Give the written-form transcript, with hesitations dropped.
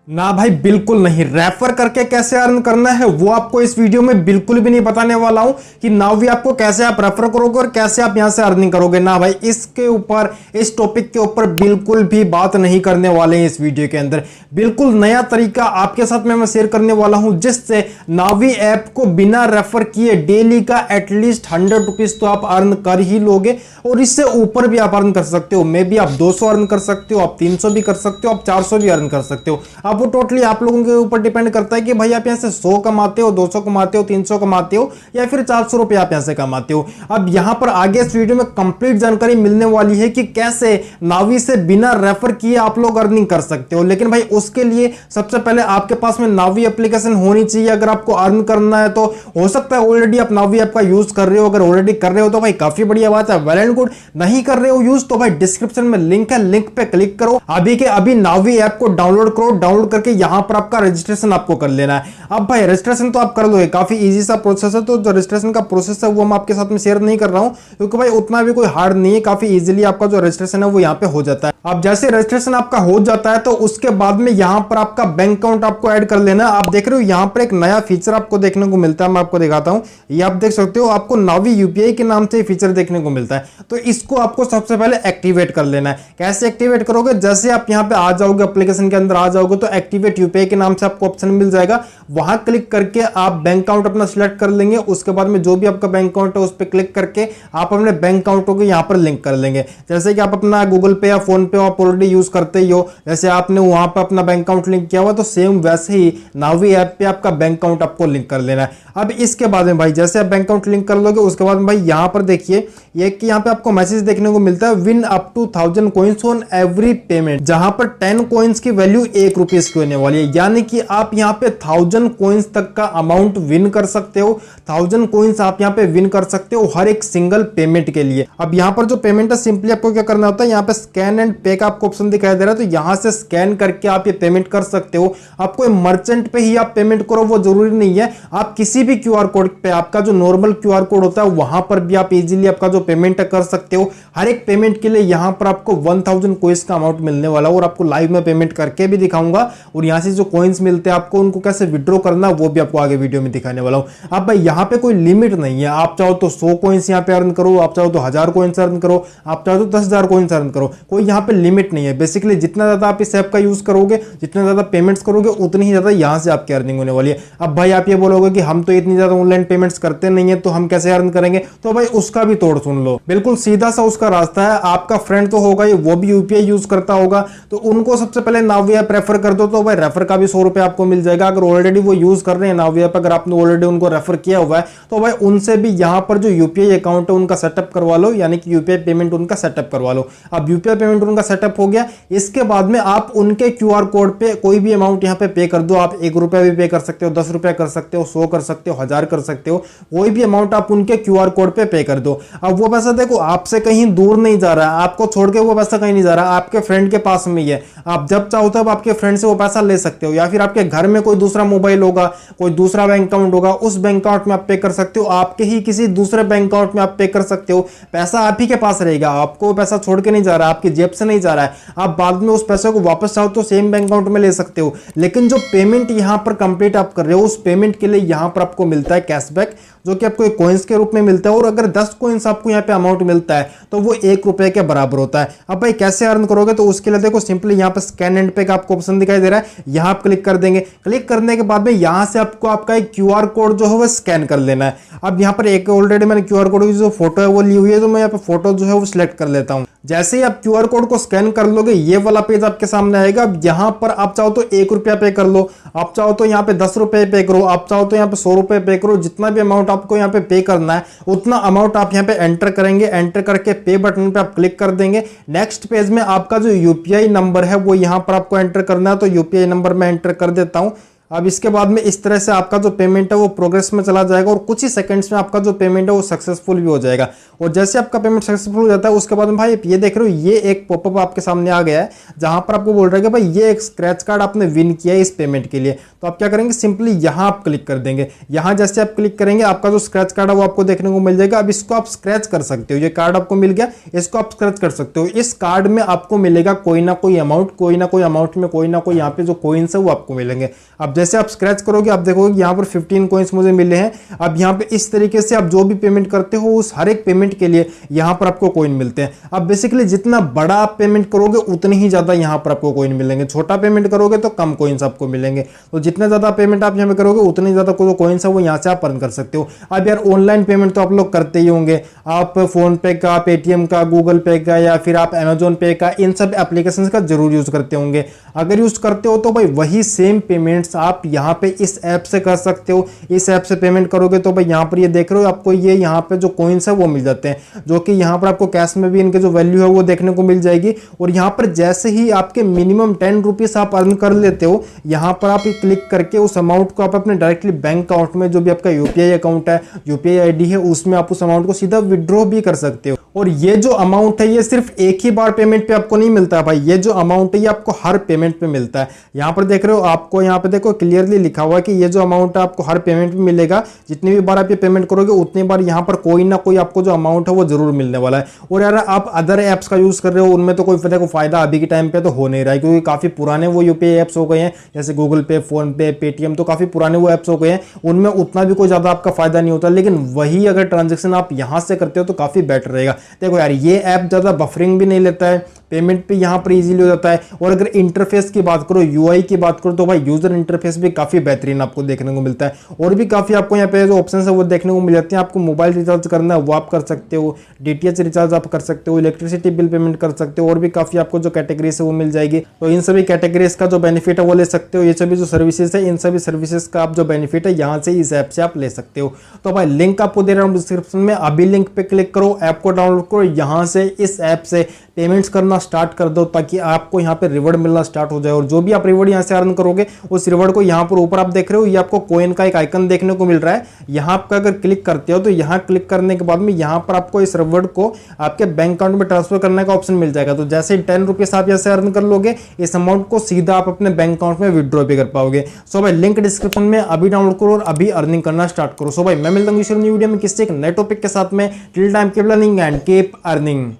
ना भाई, बिल्कुल नहीं। रेफर करके कैसे अर्न करना है वो आपको इस वीडियो में बिल्कुल भी नहीं बताने वाला हूं कि नाउ आपको कैसे आप रेफर करोगे और कैसे आप यहां से अर्निंग करोगे। ना भाई, इसके ऊपर, इस टॉपिक के ऊपर बिल्कुल भी बात नहीं करने वाले हैं इस वीडियो के अंदर। बिल्कुल नया तरीका आपके साथ में मैं शेयर करने वाला हूं जिससे नावी ऐप को बिना रेफर किए डेली का एटलीस्ट 100 रुपीज तो आप अर्न कर ही लोगे और इससे ऊपर भी आप अर्न कर सकते हो। मे बी आप 200 अर्न कर सकते हो, आप 300 भी कर सकते हो, आप 400 भी अर्न कर सकते हो। अब वो टोटली आप लोगों के ऊपर डिपेंड करता है कि भाई आप यहां से 100 कमाते हो, 200 कमाते हो, 300 कमाते हो या फिर 400 रुपए आप यहां से कमाते हो। अब यहां पर आगे इस वीडियो में कंप्लीट जानकारी मिलने वाली है कि कैसे नावी से बिना रेफर किए आप लोग अर्निंग कर सकते हो। लेकिन भाई उसके लिए सबसे पहले आपके पास में नावी एप्लीकेशन होनी चाहिए अगर आपको अर्न करना है। तो हो सकता है ऑलरेडी आप नावी ऐप का यूज कर रहे हो, अगर ऑलरेडी कर रहे हो तो भाई काफी बढ़िया बात है, वेल एंड गुड। नहीं कर रहे हो यूज तो भाई डिस्क्रिप्शन में लिंक है, लिंक पे क्लिक करो, अभी के अभी नावी ऐप को डाउनलोड करो। डाउनलोड करके यहां पर आपका रजिस्ट्रेशन आपको कर लेना है। अब भाई रजिस्ट्रेशन तो आप कर लोगे, काफी इजी सा प्रोसेस है। तो जो रजिस्ट्रेशन का प्रोसेस है वो मैं आपके साथ में शेयर नहीं कर रहा हूं क्योंकि भाई उतना भी कोई हार्ड नहीं है, काफी इजीली आपका जो रजिस्ट्रेशन है वो यहां पे हो जाता है। अब जैसे रजिस्ट्रेशन आपका हो जाता है तो उसके बाद में यहां पर आपका बैंक अकाउंट आपको ऐड कर लेना है। आप देख रहे हो यहां पर एक नया फीचर आपको देखने को मिलता है, मैं आपको दिखाता हूं। ये आप देख सकते हो, आपको नावी यूपीआई के नाम से फीचर देखने को मिलता है। तो इसको आपको सबसे पहले एक्टिवेट कर लेना है। कैसे एक्टिवेट करोगे? जैसे आप यहां पे आ जाओगे, एप्लीकेशन के अंदर आ जाओगे तो एक्टिवेट यूपीआई के नाम से आपको ऑप्शन मिल जाएगा। वहां क्लिक करके आप बैंक अकाउंट अपना सिलेक्ट कर लेंगे। उसके बाद में जो भी आपका बैंक अकाउंट है उस पर क्लिक करके आप अपने बैंक अकाउंटों को यहां पर लिंक कर लेंगे। जैसे कि आप अपना गूगल पे या फोन पे आप ऑलरेडी यूज करते ही हो, जैसे आपने वहां पर अपना बैंक अकाउंट लिंक किया हुआ तो सेम वैसे ही नावी ऐप पे आपका बैंक अकाउंट आपको लिंक कर लेना है। अब इसके बाद में भाई जैसे आप बैंक अकाउंट लिंक कर लोगे उसके बाद में भाई यहां पर देखिए ये कि यहां पे आपको मैसेज देखने को मिलता है, win up to 1000 coins on every payment, जहां पर 10 कॉइन्स की वैल्यू 1 रुपीज की होने वाली है। यानी कि आप यहां पे 1000 कॉइन्स तक का अमाउंट विन कर सकते हो। 1000 कॉइन्स आप यहां पे विन कर सकते हो हर एक सिंगल पेमेंट के लिए। अब यहां पर जो पेमेंट है सिंपली आपको क्या करना होता है, यहां पे स्कैन एंड पे का आपको ऑप्शन दिखाई दे रहा है, तो यहां से स्कैन करके आप ये पेमेंट कर सकते हो। आपको मर्चेंट पे ही आप पेमेंट करो वो जरूरी नहीं है, आप किसी भी क्यूआर कोड पे, आपका जो नॉर्मल क्यूआर कोड होता है वहां पर भी आप इजीली आपका जो पेमेंट कर सकते हो। हर एक पेमेंट के लिए यहां पर आपको 1000 कॉइन्स का अमाउंट मिलने वाला है और आपको लाइव में पेमेंट करके भी दिखाऊंगा और यहां से जो कॉइन्स मिलते हैं आपको उनको कैसे विड्रॉ करना वो भी आपको आगे वीडियो में दिखाने वाला हूं। अब भाई यहां पे कोई लिमिट नहीं है, आप चाहो तो 100 कॉइन्स यहां पे अर्न करो, आप चाहो तो 1000 कॉइन्स अर्न करो, आप चाहो तो 10,000 कॉइन्स अर्न करो, कोई यहां पे लिमिट नहीं है। बेसिकली जितना ज्यादा आप इस ऐप का यूज करोगे, जितना ज्यादा पेमेंट्स करोगे उतनी ही ज्यादा यहां से आपकी अर्निंग होने वाली है। अब भाई आप ये बोलोगे कि हम तो इतनी ज्यादा ऑनलाइन पेमेंट्स करते नहीं है तो हम कैसे अर्न करेंगे, तो भाई उसका भी तोड़ सुन लो। बिल्कुल सीधा सा उसका रास्ता है। आपका फ्रेंड तो होगा वो भी यूपीआई यूज करता होगा तो उनको सबसे पहले नावी ऐप रेफर कर दो, तो भाई रेफर का भी 100 रुपए आपको मिल जाएगा। अगर ऑलरेडी वो यूज कर रहे हैं नावी ऐप, अगर आपने ऑलरेडी उनको रेफर किया हुआ है तो भाई उनसे भी यहां पर जो यूपीआई अकाउंट है उनका सेटअप करवा लो, यानी कि यूपीआई पेमेंट उनका सेटअप करवा लो। अब यूपीआई पेमेंट उनका सेटअप हो गया, इसके बाद में आप उनके क्यूआर कोड पे कोई भी अमाउंट यहां पे पे कर दो। आप 1 रुपया भी पे कर सकते हो, 10 रुपया कर सकते हो, 100 कर सकते हो, 1000 कर सकते हो, कोई भी अमाउंट आप उनके क्यूआर कोड पे कर दो। अब वो पैसा देखो आपसे कहीं दूर नहीं जा रहा है, आपको छोड़ के वो पैसा कहीं नहीं जा रहा, आपके फ्रेंड के पास में ही है। आप जब चाहो तब आपके फ्रेंड से वो पैसा ले सकते हो, या फिर आपके घर में कोई दूसरा मोबाइल होगा, कोई दूसरा बैंक अकाउंट होगा, उस बैंक अकाउंट में आप पे कर सकते हो, आपके ही किसी दूसरे बैंक अकाउंट में आप पे कर सकते हो। पैसा आप ही के पास रहेगा, आपको पैसा छोड़ के नहीं जा रहा, आपकी जेब से नहीं जा रहा है। आप बाद में उस पैसे को वापस चाहो तो सेम बैंक अकाउंट में ले सकते हो। लेकिन जो पेमेंट यहां पर कंप्लीट आप कर रहे हो उस पेमेंट के लिए यहां पर आपको मिलता है कैशबैक, जो कि आपको कॉइन्स के रूप में मिलता है। और अगर 10 कॉइन्स आपको यहां पे अमाउंट मिलता है तो वो 1 रुपए के बराबर होता है। अब भाई कैसे अर्न करोगे, तो उसके लिए देखो सिंपली यहां पे स्कैन एंड पे का आपको ऑप्शन दिखाई दे रहा है, यहां आप क्लिक कर देंगे। क्लिक करने के बाद में यहां से आपको आपका एक क्यूआर कोड जो है वो स्कैन कर लेना है। अब यहां पर एक ऑलरेडी मैंने क्यूआर कोड की जो फोटो है वो ली हुई है, तो मैं यहां पे फोटो जो है वो सिलेक्ट कर लेता हूं। जैसे ही आप क्यूआर कोड को स्कैन कर लोगे ये वाला पेज आपके सामने आएगा। अब यहां पर आप चाहो तो 1 रुपया पे कर लो, आप चाहो तो यहां पे 10 रुपए पे करो, आप चाहो तो यहां पे 100 रुपए पे करो, जितना भी अमाउंट आपको यहां पे करना है उतना अमाउंट आप यहां पे एंटर करेंगे। एंटर करके पे बटन पे आप क्लिक कर देंगे। नेक्स्ट पेज में आपका जो यूपीआई नंबर है वो यहां पर आपको एंटर करना है, तो यूपीआई नंबर मैं एंटर कर देता हूं। अब इसके बाद में इस तरह से आपका जो पेमेंट है वो प्रोग्रेस में चला जाएगा और कुछ ही सेकंड्स में आपका जो पेमेंट है वो सक्सेसफुल भी हो जाएगा। और जैसे आपका पेमेंट सक्सेसफुल हो जाता है उसके बाद में भाई ये देख रहे हो ये एक पॉपअप आपके सामने आ गया है जहां पर आपको बोल रहा है कि भाई ये एक स्क्रैच कार्ड आपने विन किया है इस पेमेंट के लिए। तो आप क्या करेंगे, सिंपली यहां आप क्लिक कर देंगे। यहां जैसे आप क्लिक करेंगे आपका जो स्क्रैच कार्ड है वो आपको देखने को मिल जाएगा। अब इसको आप स्क्रैच कर सकते हो, ये कार्ड आपको मिल गया, इसको आप स्क्रैच कर सकते हो। इस कार्ड में आपको मिलेगा कोई ना कोई अमाउंट में कोई ना कोई यहाँ पे जो कॉइन्स है वो आपको मिलेंगे। अब जैसे आप स्क्रैच करोगे आप देखोगे यहाँ पर 15 कॉइन्स मुझे मिले हैं। अब यहाँ पे इस तरीके से आप जो भी पेमेंट करते हो उस हर एक पेमेंट के लिए यहाँ पर आपको कॉइन मिलते हैं। अब बेसिकली जितना बड़ा आप पेमेंट करोगे उतने ही ज्यादा यहाँ पर आपको कॉइन मिलेंगे, छोटा पेमेंट करोगे तो कम कॉइन्स आपको मिलेंगे। तो जितना ज्यादा पेमेंट आप यहाँ पे करोगे उतने ज्यादा जो कॉइन्स है वो यहाँ से आप अर्न कर सकते हो। अब यार ऑनलाइन पेमेंट तो आप लोग करते ही होंगे, आप फोन पे का, पेटीएम का, गूगल पे का या फिर आप अमेजोन पे का, इन सब एप्लीकेशन का जरूर यूज करते होंगे। अगर यूज करते हो तो भाई वही सेम पेमेंट्स आप यहाँ पे इस ऐप से कर सकते हो। इस ऐप से पेमेंट करोगे तो भाई यहाँ पर ये देख रहे हो आपको ये यहाँ पे जो कॉइन्स है वो मिल जाते हैं, जो कि यहाँ पर आपको कैश में भी इनके जो वैल्यू है वो देखने को मिल जाएगी। और यहाँ पर जैसे ही आपके मिनिमम 10 रुपीज आप अर्न कर लेते हो, यहाँ पर आप क्लिक करके उस अमाउंट को आप अपने डायरेक्टली बैंक अकाउंट में, जो भी आपका यूपीआई अकाउंट है, यूपीआई आईडी है, उसमें आप उस अमाउंट को सीधा विड्रॉ भी कर सकते हो। और ये जो अमाउंट है ये सिर्फ एक ही बार पेमेंट पे आपको नहीं मिलता है भाई, ये जो अमाउंट है ये आपको हर पेमेंट पे मिलता है। यहाँ पर देख रहे हो आपको यहाँ पे देखो क्लियरली लिखा हुआ है कि ये जो अमाउंट है आपको हर पेमेंट पे मिलेगा। जितनी भी बार आप ये पेमेंट करोगे उतनी बार यहाँ पर कोई ना कोई आपको जो अमाउंट है वो जरूर मिलने वाला है। और यार आप अदर ऐप्स का यूज कर रहे हो उनमें तो कोई फायदा अभी के टाइम पे तो हो नहीं रहा है, क्योंकि काफी पुराने वो यूपीआई ऐप्स हो गए हैं, जैसे गूगल पे, फोन पे, पेटीएम, तो काफी पुराने वो ऐप्स हो गए हैं, उनमें उतना भी कोई ज्यादा आपका फायदा नहीं होता। लेकिन वही अगर ट्रांजेक्शन आप यहाँ से करते हो तो काफी बेटर रहेगा। देखो यार ये ऐप ज्यादा बफरिंग भी नहीं लेता है, पेमेंट पे यहाँ पर इजीली हो जाता है। और अगर इंटरफेस की बात करो, यूआई की बात करो, तो भाई यूजर इंटरफेस भी काफी बेहतरीन आपको देखने को मिलता है। और भी काफी आपको यहाँ पे जो ऑप्शन है वो देखने को मिल जाते हैं। आपको मोबाइल रिचार्ज करना है वो आप कर सकते हो, डीटीएच रिचार्ज आप कर सकते हो, इलेक्ट्रिसिटी बिल पेमेंट कर सकते हो, और भी काफी आपको जो कैटेगरीज है वो मिल जाएगी। तो इन सभी कैटेगरीज का जो बेनिफिट है वो ले सकते हो। ये सभी जो सर्विसेज है इन सभी सर्विसेज का आप जो बेनिफिट है यहाँ से इस ऐप से आप ले सकते हो। तो भाई लिंक आपको दे रहा हूँ डिस्क्रिप्शन में, अभी लिंक पे क्लिक करो, ऐप को डाउनलोड करो, यहाँ से इस ऐप से पेमेंट्स करना स्टार्ट कर दो ताकि आपको यहाँ पे रिवॉर्ड मिलना स्टार्ट हो जाए। और जो भी आप रिवॉर्ड यहाँ से अर्न करोगे उस रिवॉर्ड को यहाँ पर ऊपर आप देख रहे हो, ये आपको कॉइन का एक आइकन देखने को मिल रहा है। यहाँ पर अगर क्लिक करते हो तो यहाँ क्लिक करने के बाद में यहाँ पर आपको इस रिवॉर्ड को आपके बैंक अकाउंट में ट्रांसफर करने का ऑप्शन मिल जाएगा। तो जैसे ही 10 रुपीज आप यहाँ से अर्न कर लोगे, इस अमाउंट को सीधा आप अपने बैंक अकाउंट में विड्रॉ भी कर पाओगे। सो भाई लिंक डिस्क्रिप्शन में, अभी डाउनलोड करो और अभी अर्निंग करना स्टार्ट करो। सो भाई मैं मिलता हूँ न्यू वीडियो में किसी एक नए टॉपिक के साथ में। Till time keep learning and keep earning.